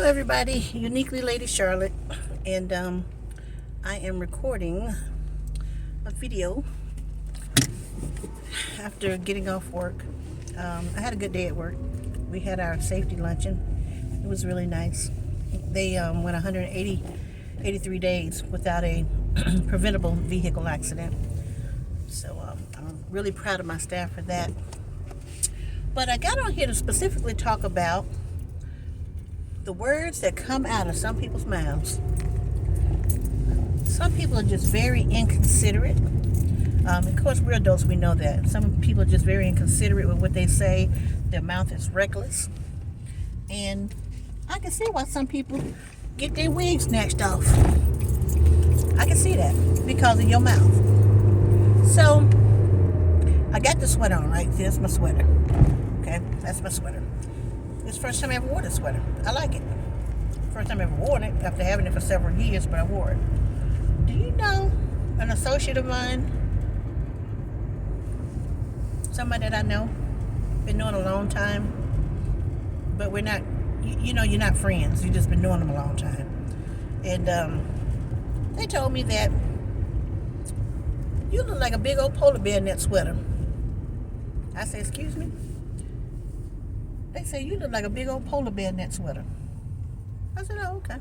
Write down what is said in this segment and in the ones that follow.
everybody, Uniquely Lady Charlotte, and I am recording a video after getting off work. I had a good day at work. We had our safety luncheon. It was really nice. They went 183 days without a preventable vehicle accident. So I'm really proud of my staff for that. But I got on here to specifically talk about the words that come out of some people's mouths. Some people are just very inconsiderate. Of course, we're adults, we know that. Some people are just very inconsiderate with what they say. Their mouth is reckless. And I can see why some people get their wigs snatched off. I can see that because of your mouth. So, I got the sweater on, right? See, that's my sweater. Okay, that's my sweater. It's the first time I ever wore this sweater. I like it. First time I ever wore it after having it for several years, but I wore it. Do you know an associate of mine, somebody that I know, been knowing a long time, but we're not, you're not friends. You've just been knowing them a long time. And they told me that you look like a big old polar bear in that sweater. I said, excuse me? They say, you look like a big old polar bear in that sweater. I said, oh, okay.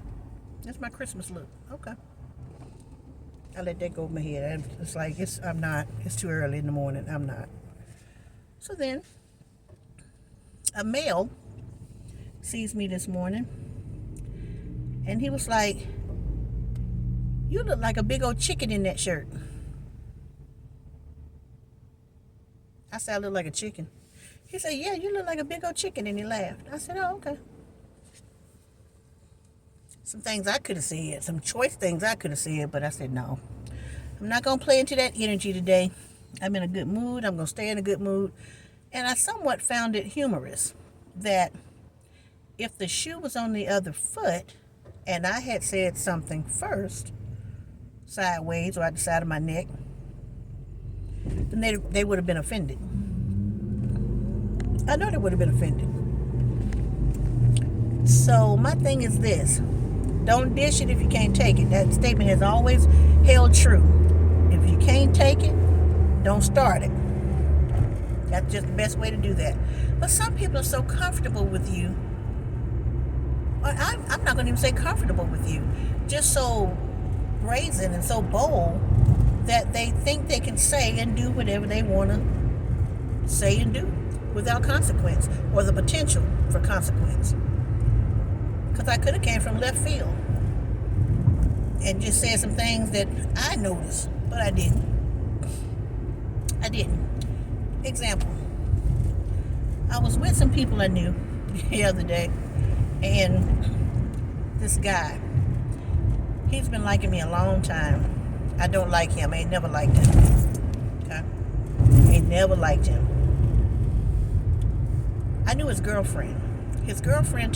That's my Christmas look. Okay. I let that go over my head. It's like, I'm not. It's too early in the morning. I'm not. So then, a male sees me this morning, and he was like, you look like a big old chicken in that shirt. I said, I look like a chicken. He said, yeah, you look like a big old chicken, and he laughed. I said, oh, okay. Some things I could have said, some choice things I could have said, but I said, no. I'm not going to play into that energy today. I'm in a good mood. I'm going to stay in a good mood. And I somewhat found it humorous that if the shoe was on the other foot and I had said something first, sideways or at the side of my neck, then they would have been offended. I know they would have been offended. So my thing is this. Don't dish it if you can't take it. That statement has always held true. If you can't take it, don't start it. That's just the best way to do that. But some people are so comfortable with you. I'm not going to even say comfortable with you. Just so brazen and so bold that they think they can say and do whatever they want to say and do without consequence or the potential for consequence. Because I could have came from left field and just said some things that I noticed, but I didn't. Example. I was with some people I knew the other day, and this guy, he's been liking me a long time. I don't like him. I ain't never liked him. Okay? Ain't never liked him. I knew his girlfriend. His girlfriend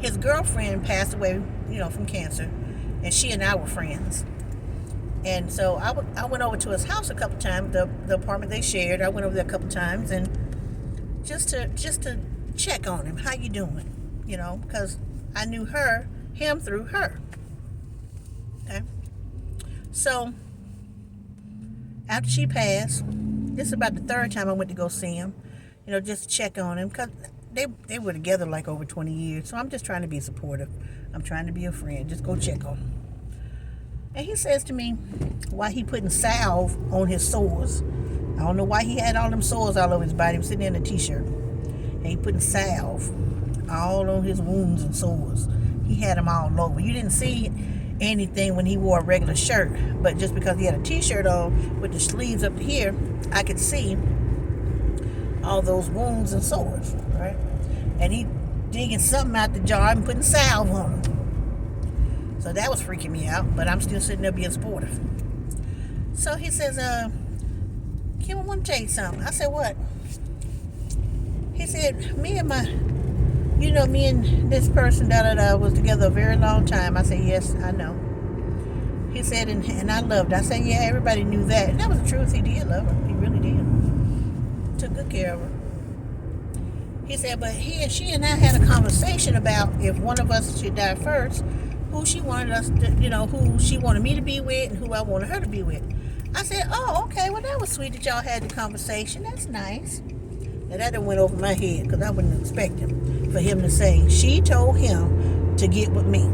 his girlfriend passed away, from cancer, and she and I were friends. And so I went over to his house a couple times, the apartment they shared. I went over there a couple times, and just to check on him. How you doing? Because I knew him through her. Okay. So after she passed, this is about the third time I went to go see him. Just to check on him, because they were together like over 20 years. So I'm just trying to be supportive. I'm trying to be a friend. Just go check on him. And he says to me, why he putting salve on his sores. I don't know why he had all them sores all over his body. He was sitting there in a t-shirt. And he putting salve all on his wounds and sores. He had them all over. You didn't see anything when he wore a regular shirt. But just because he had a t-shirt on with the sleeves up to here, I could see all those wounds and sores, right? And he digging something out the jar and putting salve on them. So that was freaking me out, but I'm still sitting there being supportive. So he says, Kim, I want to tell you something. I said, what? He said, me and this person was together a very long time. I said, yes, I know. He said, and I loved her. I said, yeah, everybody knew that. And that was the truth. He did love her. He really did. Took good care of her. He said, but she and I had a conversation about if one of us should die first, who she wanted us to, who she wanted me to be with and who I wanted her to be with. I said, oh, okay, well, that was sweet that y'all had the conversation. That's nice. Now, that done went over my head because I wouldn't expect for him to say, she told him to get with me.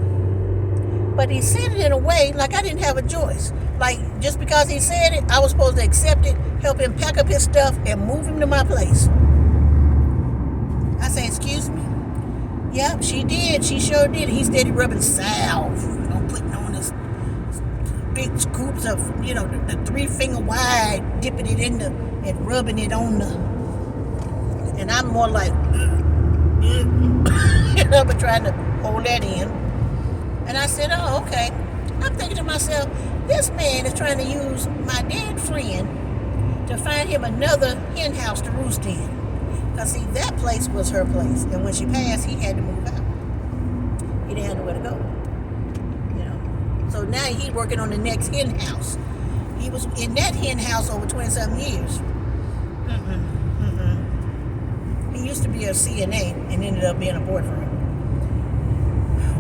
But he said it in a way like I didn't have a choice. Like, just because he said it, I was supposed to accept it, help him pack up his stuff, and move him to my place. I said, excuse me? Yep, she did. She sure did. He steady rubbing salve, putting on this big scoops of, the 3-finger wide, dipping it in and rubbing it on the. And I'm more like, but trying to hold that in. And I said, oh, okay. I'm thinking to myself, this man is trying to use my dead friend to find him another hen house to roost in. Because, see, that place was her place. And when she passed, he had to move out. He didn't have nowhere to go. So now he's working on the next hen house. He was in that hen house over 20-something years. He used to be a CNA and ended up being a boyfriend.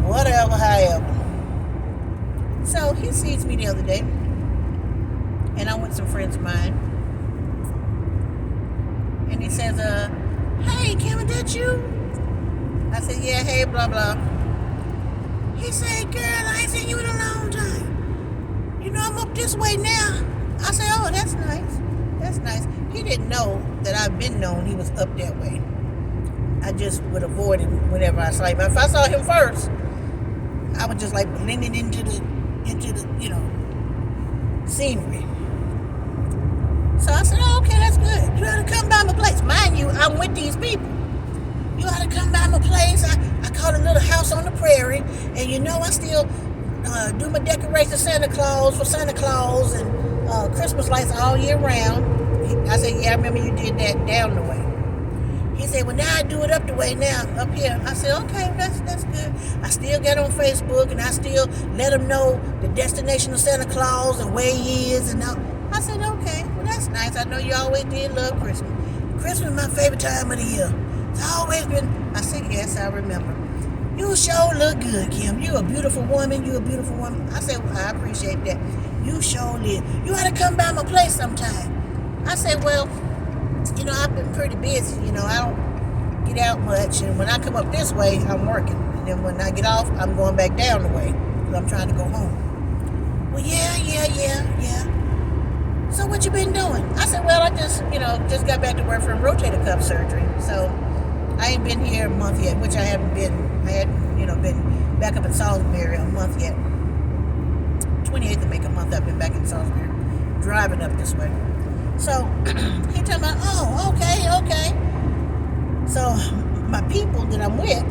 Whatever, however. So he sees me the other day, and I'm with some friends of mine. And he says, hey, Kim, that you? I said, yeah, hey, blah, blah. He said, girl, I ain't seen you in a long time. I'm up this way now. I said, oh, that's nice. That's nice. He didn't know that I've been known he was up that way. I just would avoid him whenever I saw him. If I saw him first, I would just like blending into the scenery. So I said, oh, okay, that's good. You ought to come by my place. Mind you, I'm with these people. You ought to come by my place. I call it a little house on the prairie. And I still do my decoration Santa Claus for Santa Claus and Christmas lights all year round. I said, yeah, I remember you did that down the way. He said, well, now I do it up the way now, up here. I said, okay, that's good. I still get on Facebook, and I still let him know the destination of Santa Claus and where he is. And all. I said, okay, well, that's nice. I know you always did love Christmas. Christmas is my favorite time of the year. It's always been. I said, yes, I remember. You sure look good, Kim. You're a beautiful woman. You're a beautiful woman. I said, well, I appreciate that. You sure live. You ought to come by my place sometime. I said, well, I've been pretty busy. I don't get out much. And when I come up this way, I'm working. And then when I get off, I'm going back down the way because I'm trying to go home. Well, yeah. So what you been doing? I said, well, I just got back to work from rotator cuff surgery. So I ain't been here a month yet, which I haven't been. I hadn't, been back up in Salisbury a month yet. 28th to make a month I've been back in Salisbury, driving up this way. So he talking about, oh, okay. So my people that I'm with,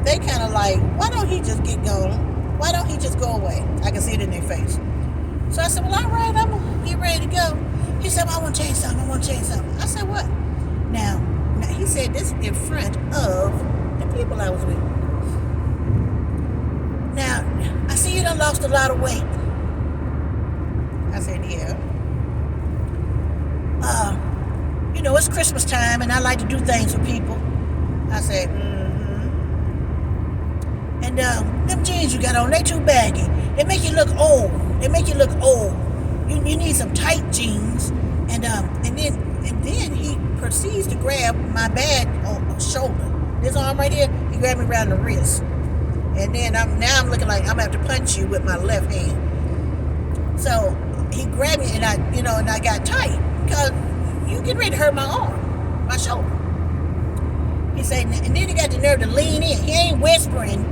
they kind of like, why don't he just get going? Why don't he just go away? I can see it in their face. So I said, well, all right, I'm going to get ready to go. He said, well, I want to change something. I said, what? Now, he said this in front of the people I was with. Now, I see you done lost a lot of weight. I said, yeah. It's Christmas time, and I like to do things for people. I said, And them jeans you got on, they too baggy. They make you look old. You need some tight jeans. And then he proceeds to grab my bag on the shoulder. This arm right here, he grabbed me around the wrist. And then I'm looking like I'm going to have to punch you with my left hand. So he grabbed me, and I got tight because you get ready to hurt my arm, my shoulder. He said, and then he got the nerve to lean in. He ain't whispering.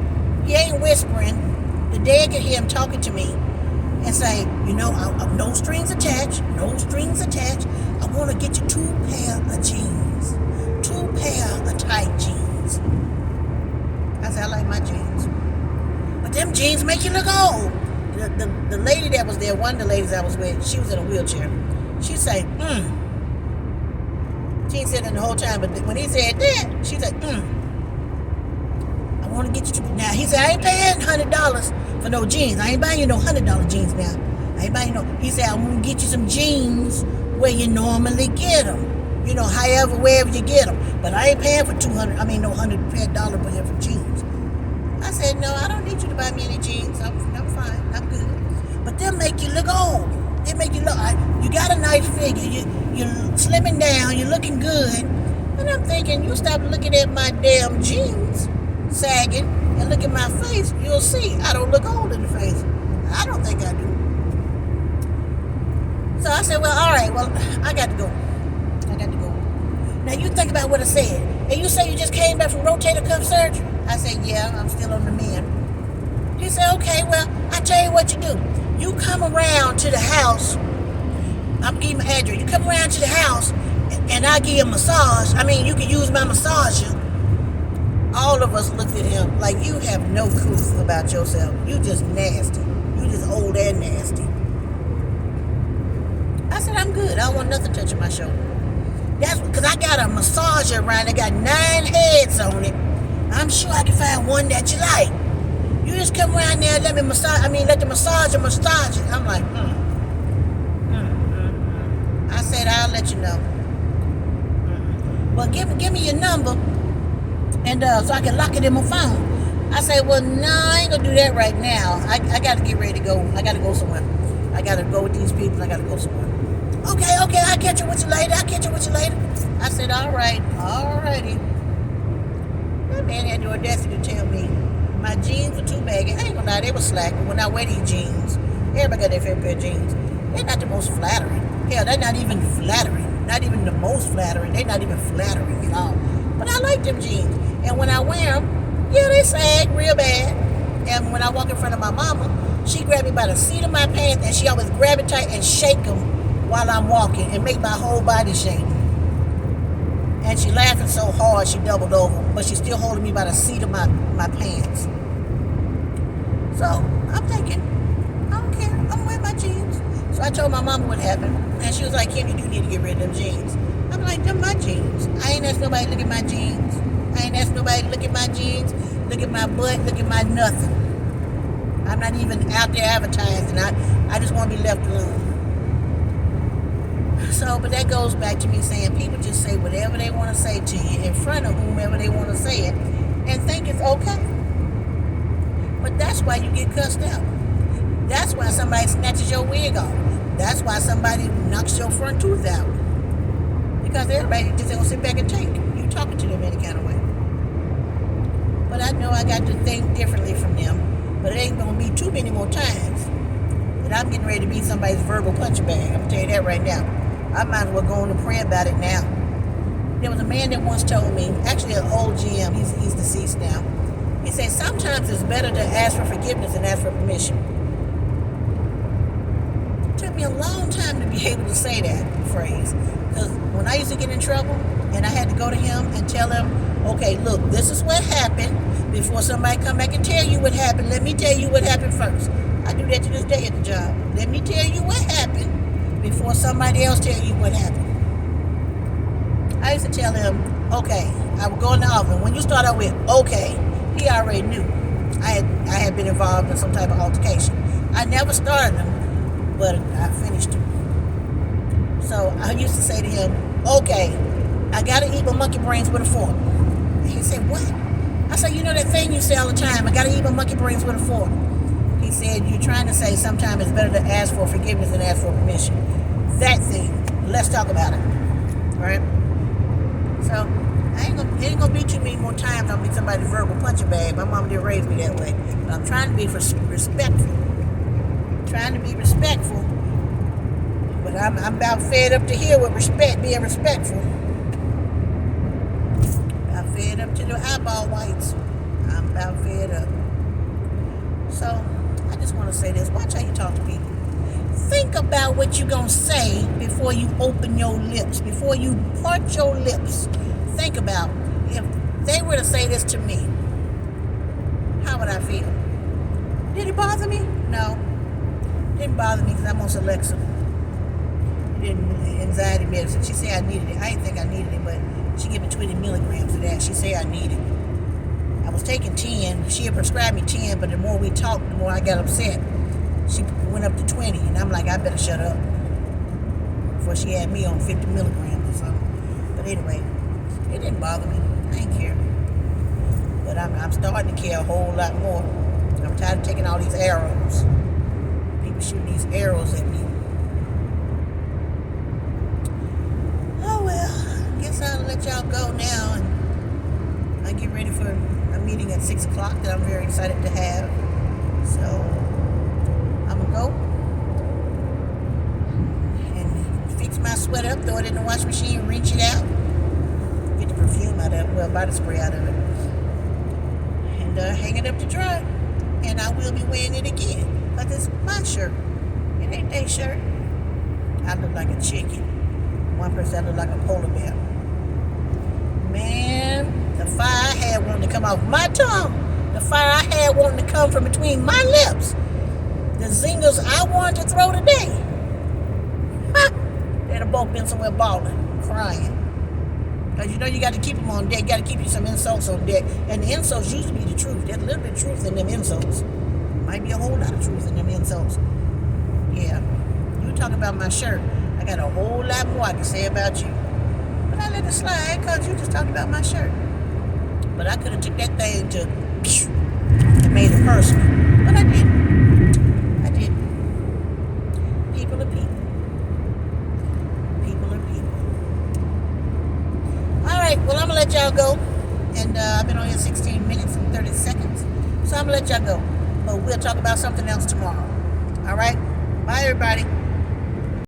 The dad could hear him talking to me and say, no strings attached. I want to get you 2 pair of jeans. 2 pair of tight jeans. I said, I like my jeans. But them jeans make you look old. The lady that was there, one of the ladies I was with, she was in a wheelchair. She said, She ain't said it the whole time, but when he said that, she said, I want to get you to. Now, he said, I ain't paying $100 for no jeans. I ain't buying you no $100 jeans now. I ain't buying no. He said, I'm going to get you some jeans where you normally get them. however, wherever you get them. But I ain't paying for no $100 for jeans. I said, no, I don't need you to buy me any jeans. I'm fine. I'm good. But they'll make you look old. They make you look, you got a nice figure. You're slimming down. You're looking good. And I'm thinking, you stop looking at my damn jeans sagging and look at my face. You'll see I don't look old in the face. I don't think I do. So I said, well, all right, well, I got to go. Now you think about what I said. And you say you just came back from rotator cuff surgery? I said, yeah, I'm still on the mend. He said, okay, well, I tell you what you do. You come around to the house. I'm giving you my address. You come around to the house and I give you a massage. You can use my massager. All of us looked at him like, you have no clue about yourself. You just nasty. You just old and nasty. I said, I'm good. I don't want nothing touching my shoulder. That's because I got a massager around. It got 9 heads on it. I'm sure I can find one that you like. You just come around there and let the massager massage it. I'm like, I said, I'll let you know. Well, give me your number, and so I can lock it in my phone. I said, well, no, I ain't gonna do that right now. I got to get ready to go. I got to go somewhere. I got to go with these people. I got to go somewhere. Okay, I'll catch you with you later. I said, all right, alrighty. That man had the audacity to tell me my jeans were too baggy. I ain't gonna lie, they were slack. But when I wear these jeans, everybody got their favorite pair of jeans. They're not the most flattering. Hell, they're not even flattering. Not even the most flattering. They're not even flattering at all. But I like them jeans. And when I wear them, yeah, they sag real bad. And when I walk in front of my mama, she grabbed me by the seat of my pants and she always grab it tight and shake them while I'm walking and make my whole body shake. And she laughing so hard she doubled over, but she's still holding me by the seat of my pants. So I'm thinking, I don't care, I'm wearing my jeans. So I told my mama what happened, and she was like, Kim, you do need to get rid of them jeans. I'm like, them my jeans. I ain't asked nobody to look at my jeans. I ain't asked nobody to look at my jeans, look at my butt, look at my nothing. I'm not even out there advertising. I just want to be left alone. So, but that goes back to me saying people just say whatever they want to say to you in front of whomever they want to say it and think it's okay. But that's why you get cussed out. That's why somebody snatches your wig off. That's why somebody knocks your front tooth out. Because everybody just ain't gonna sit back and take you talking to them any kind of way. But I know I got to think differently from them. But it ain't gonna be too many more times that I'm getting ready to be somebody's verbal punching bag. I'm gonna tell you that right now. I might as well go on and pray about it now. There was a man that once told me, actually an old GM, he's deceased now. He said, sometimes it's better to ask for forgiveness than ask for permission. It took me a long time to be able to say that phrase. Because when I used to get in trouble and I had to go to him and tell him, okay, look, this is what happened. Before somebody come back and tell you what happened, let me tell you what happened first. I do that to this day at the job. Let me tell you what happened before somebody else tell you what happened. I used to tell him, okay, I would go in the office. When you start out with, okay, he already knew I had been involved in some type of altercation. I never started him, but I finished him. So I used to say to him, okay, I got to eat my monkey brains with a fork. And he said, what? I said, you know that thing you say all the time, I got to eat my monkey brains with a fork. He said, you're trying to say sometimes it's better to ask for forgiveness than ask for permission. That thing, let's talk about it. All right? So, it ain't gonna be too many more times I'll be somebody's verbal punching bag. My mom didn't raise me that way. But I'm trying to be respectful. But I'm about fed up to here with being respectful. I'm fed up to the eyeball whites. I'm about fed up. So, I just want to say this. Watch how you talk to people. Think about what you're going to say before you open your lips, before you part your lips. Think about if they were to say this to me, how would I feel? Did it bother me? No. It didn't bother me because I'm on Celexa. Anxiety medicine. She said I needed it. I didn't think I needed it, but she gave me 20 milligrams of that. She said I needed it. I was taking 10. She had prescribed me 10, but the more we talked, the more I got upset. She went up to 20, and I'm like, I better shut up. Before she had me on 50 milligrams or something. But anyway, it didn't bother me. I didn't care. But I'm starting to care a whole lot more. I'm tired of taking all these arrows. People shooting these arrows at me. Oh well, I guess I'll let y'all go now, and I get ready for a meeting at 6 o'clock that I'm very excited to have. So I'm gonna go and fix my sweater up, throw it in the wash machine, rinse it out, get the perfume out of it, well, body spray out of it, and hang it up to dry. And I will be wearing it again, but it's my shirt. It ain't their shirt. I look like a chicken. One person I look like a polar bear. Man, the fire I had wanting to come off my tongue, the fire I had wanting to come from between my lips, the zingers I wanted to throw today, they'd have both been somewhere bawling, crying. Because you know you got to keep them on deck. You got to keep you some insults on deck. And the insults used to be the truth. There's a little bit of truth in them insults. Might be a whole lot of truth in them insults. Yeah. You were talking about my shirt. I got a whole lot more I can say about you. But I let it slide because you just talked about my shirt. But I could have took that thing to and made it personal. But I didn't. I didn't. People are people. People are people. All right, well, I'm going to let y'all go. And I've been on here 16 minutes and 30 seconds. So I'm going to let y'all go. But we'll talk about something else tomorrow. All right? Bye, everybody.